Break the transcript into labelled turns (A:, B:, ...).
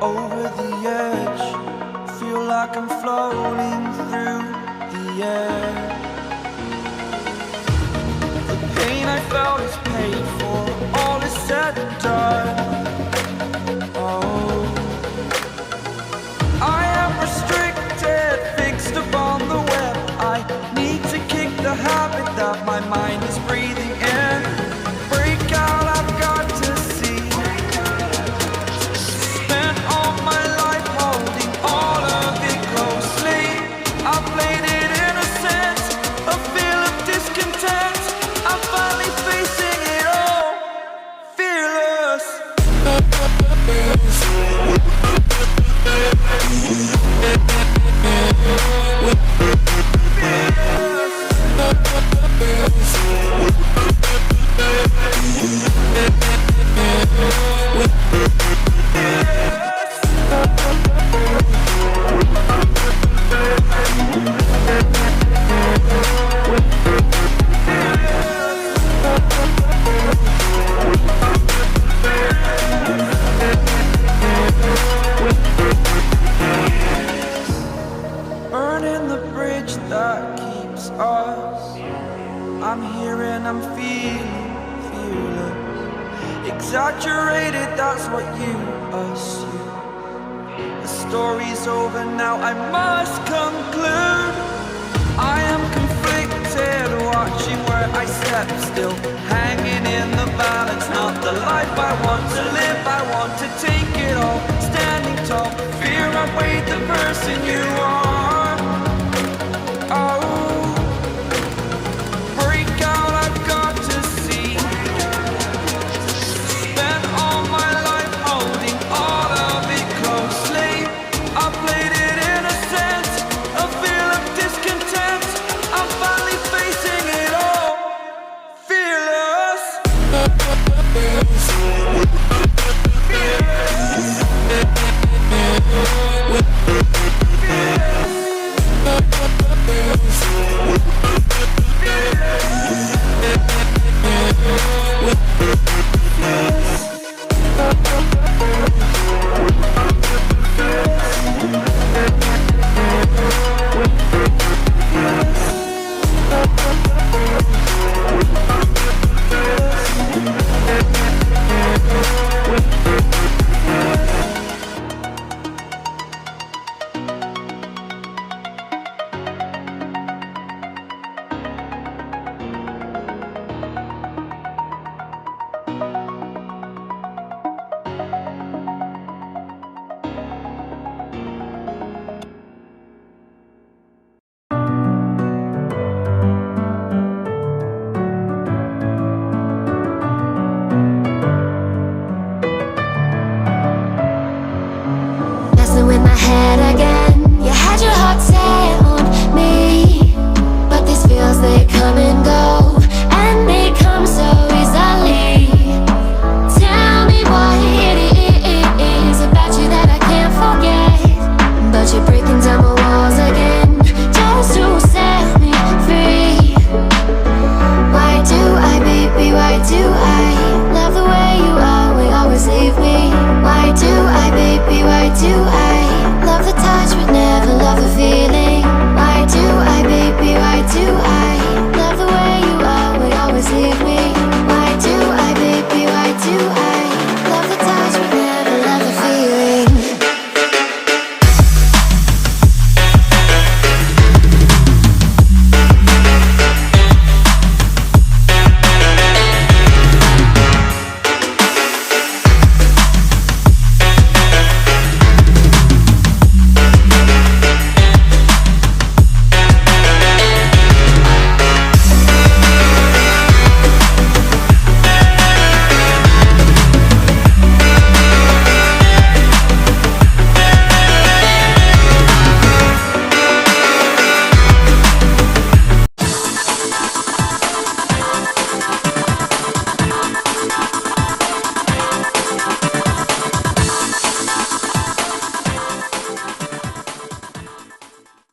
A: over the edge. Feel like I'm floating through the air. The pain I felt is paid for, all is said and done. Oh, I am restricted, fixed upon the web. I need to kick the habit that my mind is breathing in. Break out, I've got to see. Spent all my life holding all of it closely. I played it innocent, a feel of discontent. I'm finally facing it all, fearless. Burning the bridge that keeps us. I'm here and I'm feeling fearless. Exaggerated, that's what you assume. The story's over now, I must conclude. I am conflicted, watching where I step still, hanging in the back.